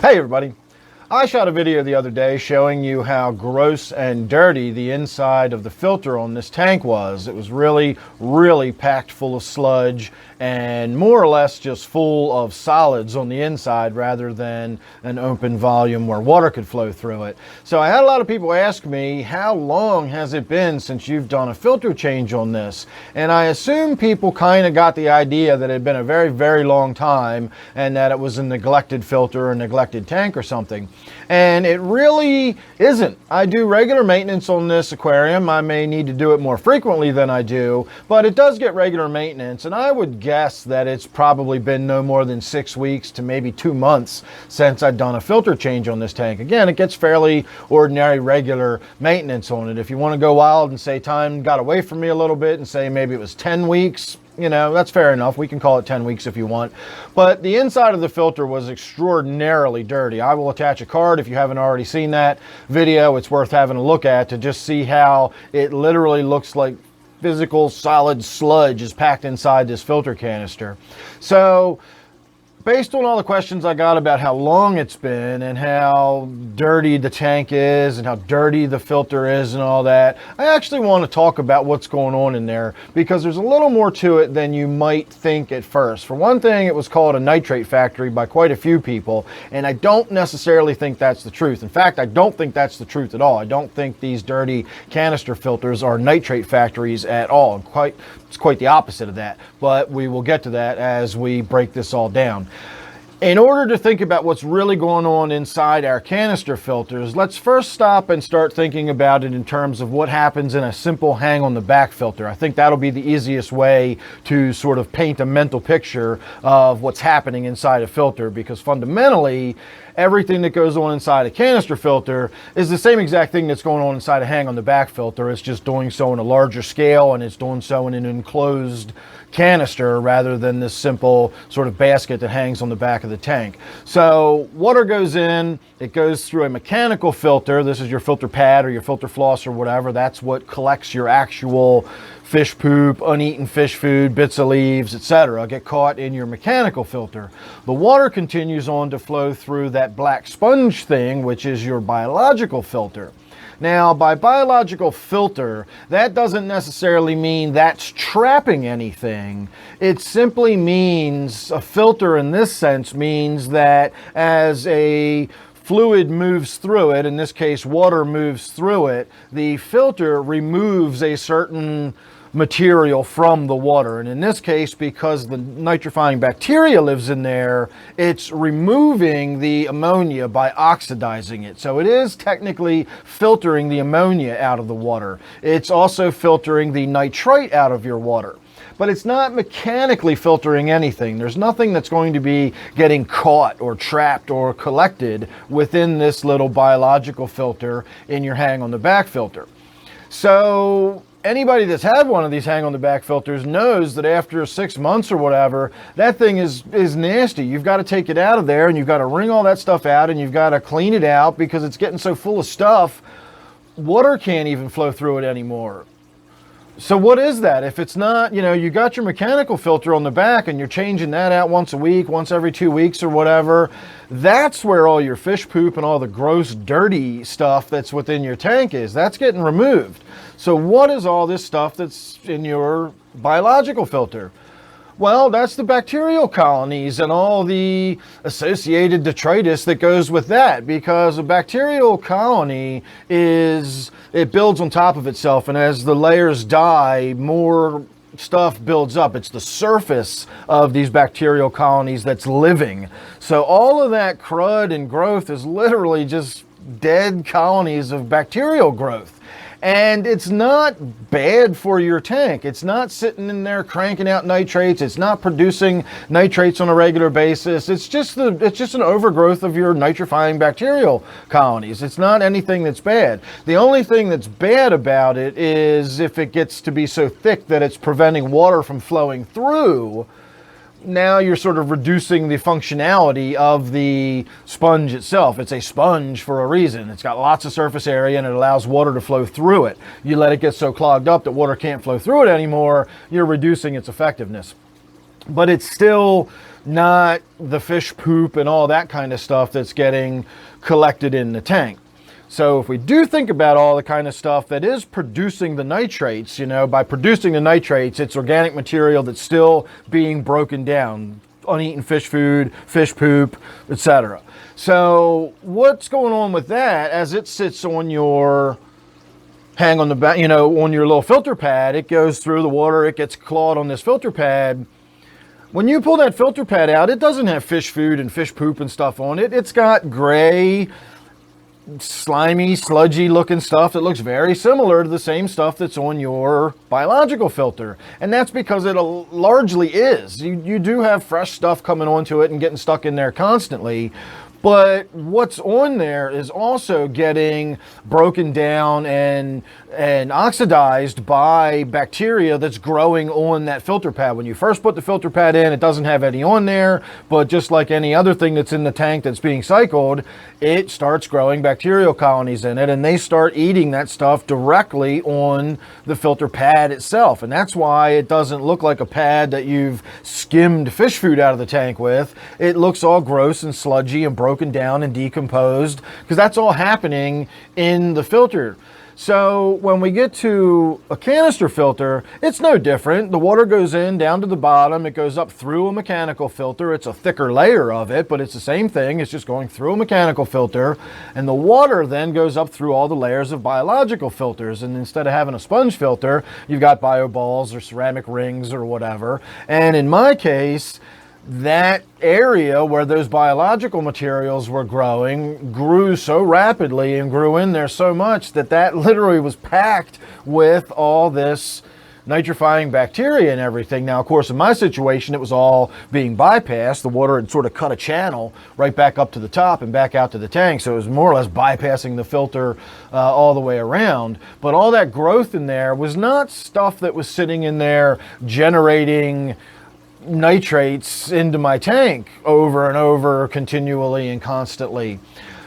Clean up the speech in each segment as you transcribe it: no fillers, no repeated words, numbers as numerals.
Hey everybody, I shot a video the other day showing you how gross and dirty the inside of the filter on this tank was. It was really packed full of sludge and more or less just full of solids on the inside rather than an open volume where water could flow through it. So I had a lot of people ask me, how long has it been since you've done a filter change on this? And I assume people kind of got the idea that it had been a very long time and that it was a neglected filter or a neglected tank or something. And it really isn't. I do regular maintenance on this aquarium. I may need to do it more frequently than I do, but it does get regular maintenance. And I would guess that it's probably been no more than 6 weeks to maybe 2 months since I've done a filter change on this tank. Again, it gets fairly ordinary, regular maintenance on it. If you want to go wild and say time got away from me a little bit and say maybe it was 10 weeks, you know, that's fair enough. We can call it 10 weeks if you want. But the inside of the filter was extraordinarily dirty. I will attach a card if you haven't already seen that video. It's worth having a look at to just see how it literally looks like physical solid sludge is packed inside this filter canister. So based on all the questions I got about how long it's been and how dirty the tank is and how dirty the filter is and all that, I actually want to talk about what's going on in there because there's a little more to it than you might think at first. For one thing, it was called a nitrate factory by quite a few people, and I don't necessarily think that's the truth. In fact, I don't think that's the truth at all. I don't think these dirty canister filters are nitrate factories at all. It's quite the opposite of that, but we will get to that as we break this all down. In order to think about what's really going on inside our canister filters, let's first stop and start thinking about it in terms of what happens in a simple hang on the back filter. I think that'll be the easiest way to sort of paint a mental picture of what's happening inside a filter, because fundamentally everything that goes on inside a canister filter is the same exact thing that's going on inside a hang on the back filter. It's just doing so on a larger scale, and it's doing so in an enclosed canister rather than this simple sort of basket that hangs on the back of the tank. So water goes in, it goes through a mechanical filter. This is your filter pad or your filter floss or whatever. That's what collects your actual fish poop, uneaten fish food, bits of leaves, etc. get caught in your mechanical filter. The water continues on to flow through that black sponge thing, which is your biological filter. Now, by biological filter, that doesn't necessarily mean that's trapping anything. It simply means, a filter in this sense means that as a fluid moves through it, in this case water moves through it, the filter removes a certain material from the water. And in this case, because the nitrifying bacteria lives in there, it's removing the ammonia by oxidizing it. So it is technically filtering the ammonia out of the water. It's also filtering the nitrite out of your water. But it's not mechanically filtering anything. There's nothing that's going to be getting caught or trapped or collected within this little biological filter in your hang on the back filter. So anybody that's had one of these hang on the back filters knows that after 6 months or whatever, that thing is nasty. You've got to take it out of there and you've got to wring all that stuff out and you've got to clean it out because it's getting so full of stuff, water can't even flow through it anymore. So what is that? If it's not, you know, you got your mechanical filter on the back and you're changing that out once a week, once every 2 weeks or whatever, that's where all your fish poop and all the gross, dirty stuff that's within your tank is. That's getting removed. So what is all this stuff that's in your biological filter? Well, that's the bacterial colonies and all the associated detritus that goes with that, because a bacterial colony it builds on top of itself, and as the layers die, more stuff builds up. It's the surface of these bacterial colonies that's living. So all of that crud and growth is literally just dead colonies of bacterial growth. And it's not bad for your tank. It's not sitting in there cranking out nitrates. It's not producing nitrates on a regular basis. It's just an overgrowth of your nitrifying bacterial colonies. It's not anything that's bad. The only thing that's bad about it is if it gets to be so thick that it's preventing water from flowing through. Now you're sort of reducing the functionality of the sponge itself. It's a sponge for a reason. It's got lots of surface area and it allows water to flow through it. You let it get so clogged up that water can't flow through it anymore, you're reducing its effectiveness. But it's still not the fish poop and all that kind of stuff that's getting collected in the tank. So if we do think about all the kind of stuff that is producing the nitrates, you know, by producing the nitrates, it's organic material that's still being broken down, uneaten fish food, fish poop, etc. So what's going on with that as it sits on your hang on the back, you know, on your little filter pad? It goes through the water, it gets clawed on this filter pad. When you pull that filter pad out, it doesn't have fish food and fish poop and stuff on it. It's got gray, slimy, sludgy looking stuff that looks very similar to the same stuff that's on your biological filter. And that's because it largely is. You do have fresh stuff coming onto it and getting stuck in there constantly. But what's on there is also getting broken down and oxidized by bacteria that's growing on that filter pad. When you first put the filter pad in, it doesn't have any on there, but just like any other thing that's in the tank that's being cycled, it starts growing bacterial colonies in it, and they start eating that stuff directly on the filter pad itself. And that's why it doesn't look like a pad that you've skimmed fish food out of the tank with. It looks all gross and sludgy and broken down and decomposed, because that's all happening in the filter. So when we get to a canister filter, it's no different. The water goes in down to the bottom. It goes up through a mechanical filter. It's a thicker layer of it, but it's the same thing. It's just going through a mechanical filter. And the water then goes up through all the layers of biological filters. And instead of having a sponge filter, you've got bio balls or ceramic rings or whatever. And in my case, that area where those biological materials were growing grew so rapidly and grew in there so much that literally was packed with all this nitrifying bacteria and everything. Now, of course, in my situation, it was all being bypassed. The water had sort of cut a channel right back up to the top and back out to the tank. So it was more or less bypassing the filter all the way around. But all that growth in there was not stuff that was sitting in there generating nitrates into my tank over and over, continually and constantly.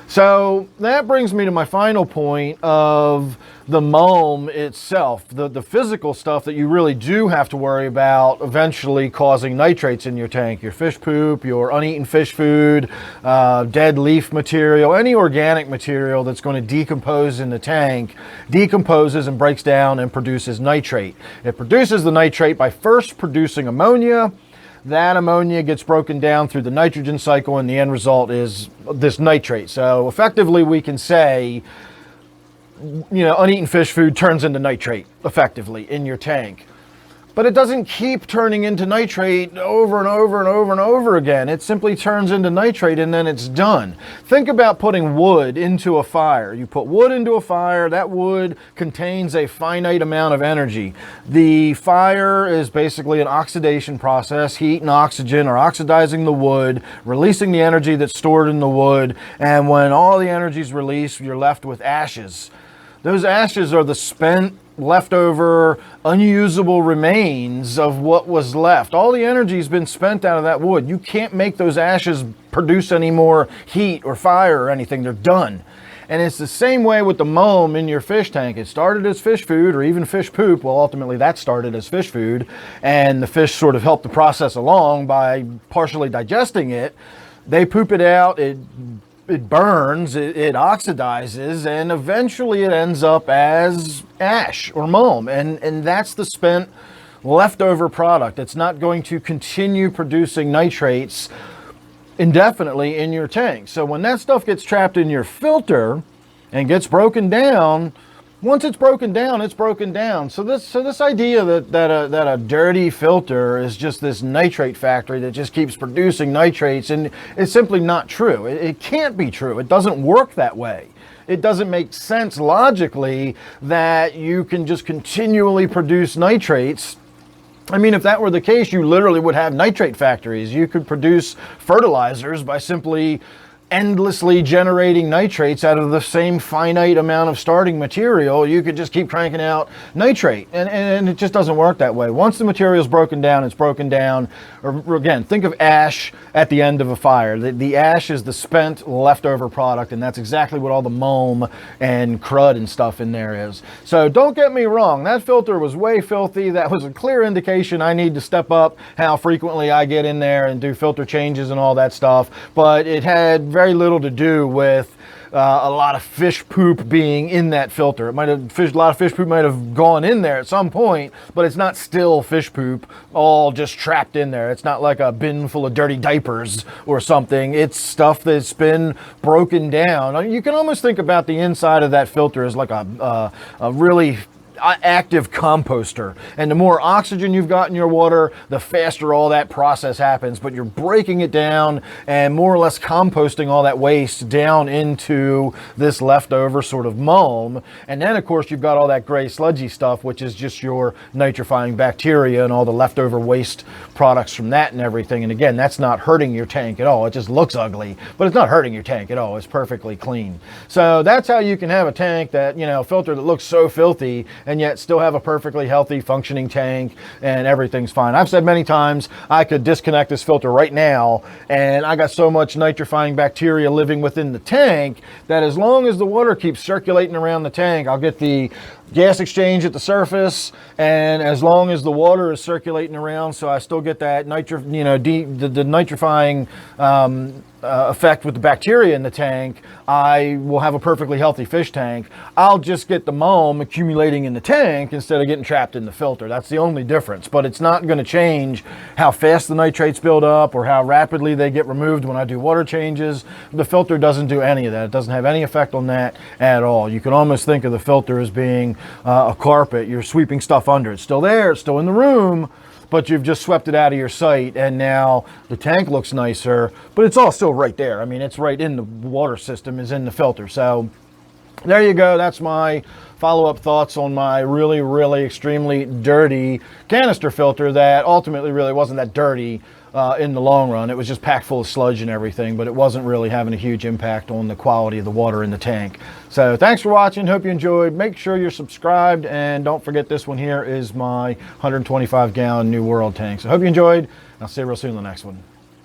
So that brings me to my final point of the mulm itself, the physical stuff that you really do have to worry about eventually causing nitrates in your tank. Your fish poop, your uneaten fish food, dead leaf material, any organic material that's going to decompose in the tank decomposes and breaks down and produces nitrate. It produces the nitrate by first producing ammonia. That ammonia gets broken down through the nitrogen cycle, and the end result is this nitrate. So effectively we can say, you know, uneaten fish food turns into nitrate effectively in your tank. But it doesn't keep turning into nitrate over and over and over and over again. It simply turns into nitrate and then it's done. Think about putting wood into a fire. You put wood into a fire, that wood contains a finite amount of energy. The fire is basically an oxidation process. Heat and oxygen are oxidizing the wood, releasing the energy that's stored in the wood, and when all the energy is released, you're left with ashes. Those ashes are the spent, leftover, unusable remains of what was left. All the energy has been spent out of that wood. You can't make those ashes produce any more heat or fire or anything. They're done. And it's the same way with the mulm in your fish tank. It started as fish food or even fish poop. Well, ultimately that started as fish food, and the fish sort of helped the process along by partially digesting it. They poop it out, it burns, it oxidizes, and eventually it ends up as ash or mulm. And that's the spent leftover product. It's not going to continue producing nitrates indefinitely in your tank. So when that stuff gets trapped in your filter and gets broken down, once it's broken down, it's broken down. So this idea that a dirty filter is just this nitrate factory that just keeps producing nitrates, and it's simply not true. It can't be true. It doesn't work that way. It doesn't make sense logically that you can just continually produce nitrates. I mean, if that were the case, you literally would have nitrate factories. You could produce fertilizers by simply endlessly generating nitrates out of the same finite amount of starting material. You could just keep cranking out nitrate, and it just doesn't work that way. Once the material is broken down, it's broken down. Or again, think of ash at the end of a fire. The ash is the spent leftover product, and that's exactly what all the moam and crud and stuff in there is. So don't get me wrong, that filter was way filthy. That was a clear indication I need to step up how frequently I get in there and do filter changes and all that stuff. But it had very little to do with a lot of fish poop being in that filter. A lot of fish poop might have gone in there at some point, but it's not still fish poop all just trapped in there. It's not like a bin full of dirty diapers or something. It's stuff that's been broken down. You can almost think about the inside of that filter as like a really active composter, and the more oxygen you've got in your water, the faster all that process happens. But you're breaking it down and more or less composting all that waste down into this leftover sort of moam. And then of course you've got all that gray sludgy stuff, which is just your nitrifying bacteria and all the leftover waste products from that and everything. And again, that's not hurting your tank at all. It just looks ugly, but it's not hurting your tank at all. It's perfectly clean. So that's how you can have a tank that, you know, filter that looks so filthy and yet still have a perfectly healthy functioning tank and everything's fine. I've said many times I could disconnect this filter right now and I got so much nitrifying bacteria living within the tank that as long as the water keeps circulating around the tank, I'll get the gas exchange at the surface, and as long as the water is circulating around, so I still get that the nitrifying effect with the bacteria in the tank, I will have a perfectly healthy fish tank. I'll just get the moam accumulating in the tank instead of getting trapped in the filter. That's the only difference, but it's not going to change how fast the nitrates build up or how rapidly they get removed when I do water changes. The filter doesn't do any of that. It doesn't have any effect on that at all. You can almost think of the filter as being a carpet. You're sweeping stuff under. It's still there, it's still in the room, but you've just swept it out of your sight, and now the tank looks nicer, but it's all still right there. I mean, it's right in the water system, is in the filter. So there you go. That's my follow-up thoughts on my really, really extremely dirty canister filter that ultimately really wasn't that dirty in the long run. It was just packed full of sludge and everything, but it wasn't really having a huge impact on the quality of the water in the tank. So thanks for watching. Hope you enjoyed. Make sure you're subscribed, and don't forget this one here is my 125 gallon New World tank. So hope you enjoyed. I'll see you real soon in the next one.